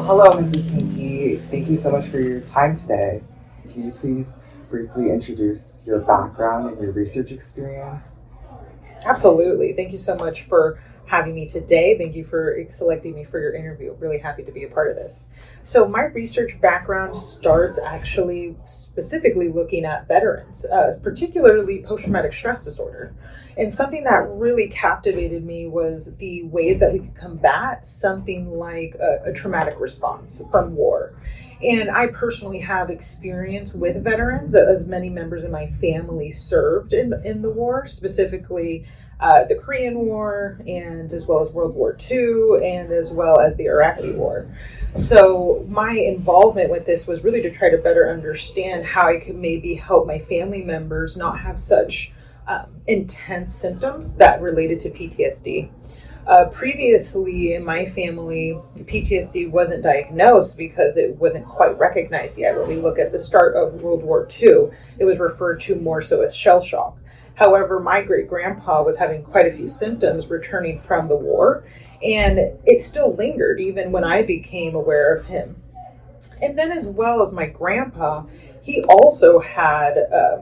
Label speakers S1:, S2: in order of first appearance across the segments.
S1: Hello, Mrs. Pinky. Thank you so much for your time today. Can you please briefly introduce your background and your research experience?
S2: Absolutely. Thank you so much for having me today. Thank you for selecting me for your interview. Really happy to be a part of this. So, my research background starts actually specifically looking at veterans, particularly post traumatic stress disorder. And something that really captivated me was the ways that we could combat something like a traumatic response from war. And I personally have experience with veterans, as many members of my family served in the war, specifically the Korean War, and as well as World War II, and as well as the Iraqi War. So my involvement with this was really to try to better understand how I could maybe help my family members not have such intense symptoms that related to PTSD. Previously in my family, PTSD wasn't diagnosed because it wasn't quite recognized yet. When we look at the start of World War II, it was referred to more so as shell shock. However, my great grandpa was having quite a few symptoms returning from the war, and it still lingered even when I became aware of him. And then, as well as my grandpa, he also had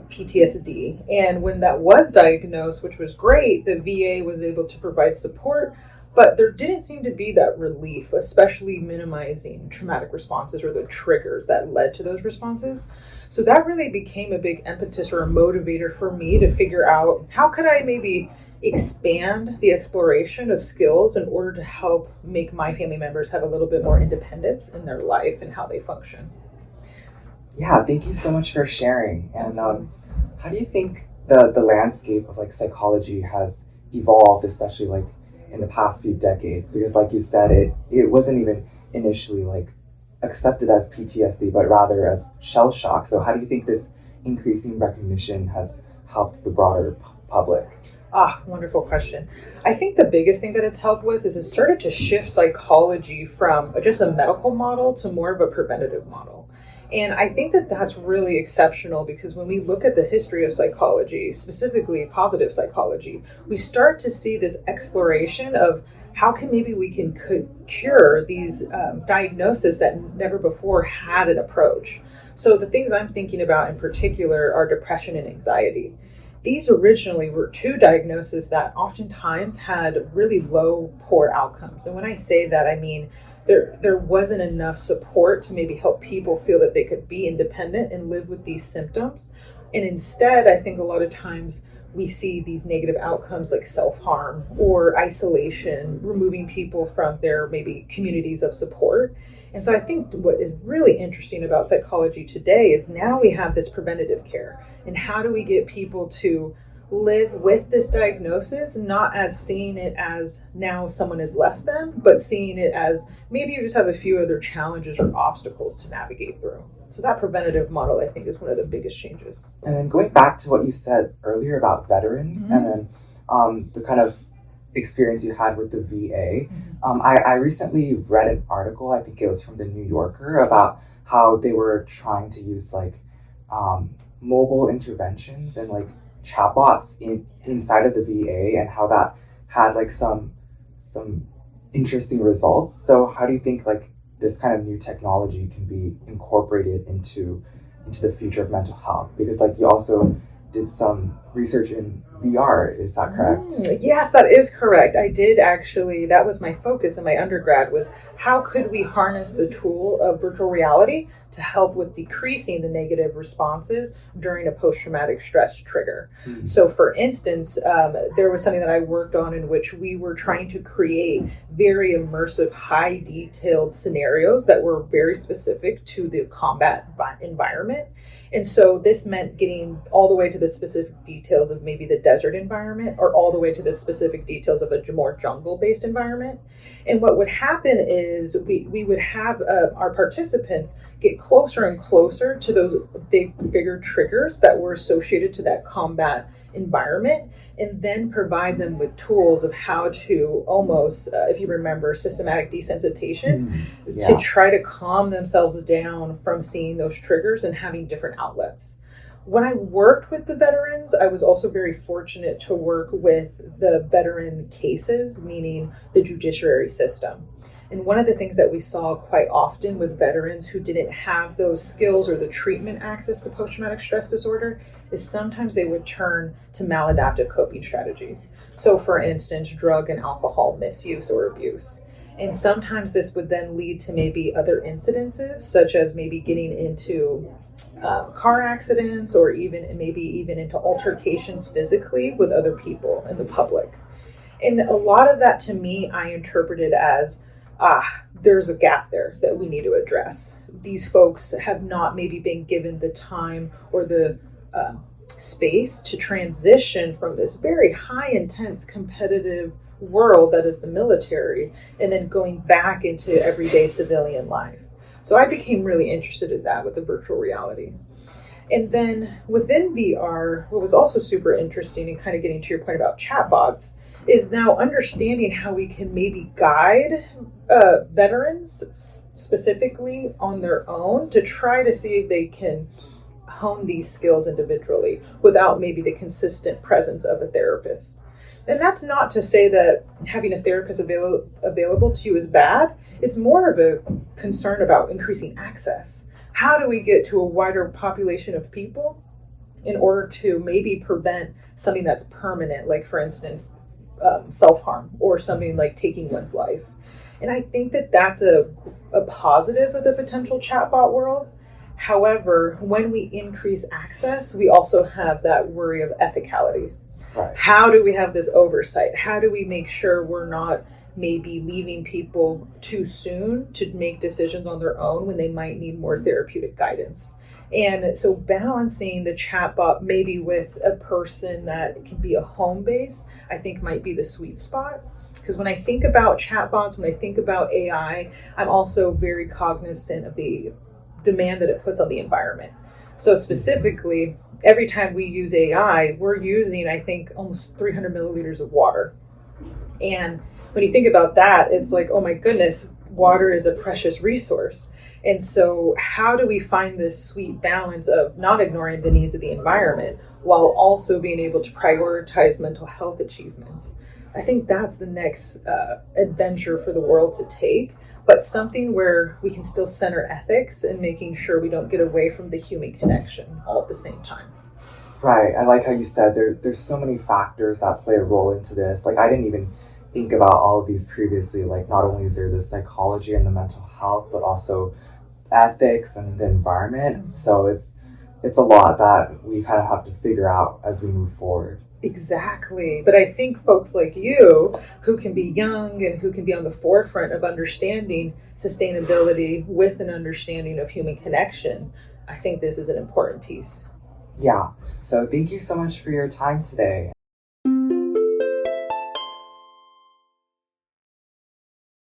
S2: PTSD. And when that was diagnosed, which was great, the VA was able to provide support, but there didn't seem to be that relief, especially minimizing traumatic responses or the triggers that led to those responses. So that really became a big impetus or a motivator for me to figure out how could I maybe expand the exploration of skills in order to help make my family members have a little bit more independence in their life and how they function.
S1: Yeah, thank you so much for sharing. And how do you think the landscape of like psychology has evolved, especially like in the past few decades? Because like you said, it wasn't even initially like accepted as PTSD, but rather as shell shock. So how do you think this increasing recognition has helped the broader public?
S2: Wonderful question. I think the biggest thing that it's helped with is it started to shift psychology from just a medical model to more of a preventative model. And I think that that's really exceptional because when we look at the history of psychology, specifically positive psychology, we start to see this exploration of how can maybe we can cure these diagnoses that never before had an approach. So the things I'm thinking about in particular are depression and anxiety. These originally were two diagnoses that oftentimes had really low, poor outcomes. And when I say that, I mean there wasn't enough support to maybe help people feel that they could be independent and live with these symptoms. And instead, I think a lot of times we see these negative outcomes like self-harm or isolation, removing people from their maybe communities of support. And so I think what is really interesting about psychology today is now we have this preventative care. And how do we get people to live with this diagnosis, not as seeing it as now someone is less than, but seeing it as maybe you just have a few other challenges or obstacles to navigate through. So that preventative model, I think, is one of the biggest changes.
S1: And then going back to what you said earlier about veterans, and then the kind of experience you had with the VA, I recently read an article, I think it was from the New Yorker, about how they were trying to use like mobile interventions and like chatbots inside of the VA, and how that had like some interesting results. So how do you think like this kind of new technology can be incorporated into the future of mental health? Because like you also did some research in VR, is that correct?
S2: Yes, that is correct. I did actually, that was my focus in my undergrad, was how could we harness the tool of virtual reality to help with decreasing the negative responses during a post-traumatic stress trigger. So for instance, there was something that I worked on in which we were trying to create very immersive, high detailed scenarios that were very specific to the combat environment. And so this meant getting all the way to the specific details of maybe the desert environment, or all the way to the specific details of a more jungle-based environment. And what would happen is we would have our participants get closer and closer to those bigger triggers that were associated to that combat environment, and then provide them with tools of how to almost, if you remember, systematic desensitization, to try to calm themselves down from seeing those triggers and having different outlets. When I worked with the veterans, I was also very fortunate to work with the veteran cases, meaning the judiciary system. And one of the things that we saw quite often with veterans who didn't have those skills or the treatment access to post-traumatic stress disorder is sometimes they would turn to maladaptive coping strategies. So for instance, drug and alcohol misuse or abuse. And sometimes this would then lead to maybe other incidences, such as maybe getting into car accidents or maybe even into altercations physically with other people in the public. And a lot of that to me, I interpreted as, there's a gap there that we need to address. These folks have not maybe been given the time or the space to transition from this very high intense competitive world that is the military and then going back into everyday civilian life. So I became really interested in that with the virtual reality. And then within VR, what was also super interesting and kind of getting to your point about chatbots is now understanding how we can maybe guide veterans specifically on their own to try to see if they can hone these skills individually without maybe the consistent presence of a therapist. And that's not to say that having a therapist available to you is bad. It's more of a concern about increasing access. How do we get to a wider population of people in order to maybe prevent something that's permanent, like for instance, self-harm or something like taking one's life? And I think that that's a positive of the potential chatbot world. However, when we increase access, we also have that worry of ethicality.
S1: Right.
S2: How do we have this oversight? How do we make sure we're not maybe leaving people too soon to make decisions on their own when they might need more therapeutic guidance? And so balancing the chatbot maybe with a person that can be a home base, I think might be the sweet spot. Because when I think about chatbots, when I think about AI, I'm also very cognizant of the demand that it puts on the environment. So specifically, every time we use AI, we're using, I think, almost 300 milliliters of water. And when you think about that, it's like, oh my goodness, water is a precious resource. And so how do we find this sweet balance of not ignoring the needs of the environment while also being able to prioritize mental health achievements? I think that's the next adventure for the world to take, but something where we can still center ethics and making sure we don't get away from the human connection all at the same time.
S1: Right. I like how you said there's so many factors that play a role into this. Like, I didn't even think about all of these previously. Like, not only is there the psychology and the mental health, but also ethics and the environment. Mm-hmm. So it's a lot that we kind of have to figure out as we move forward.
S2: Exactly. But I think folks like you who can be young and who can be on the forefront of understanding sustainability with an understanding of human connection, I think this is an important piece.
S1: Yeah. So thank you so much for your time today.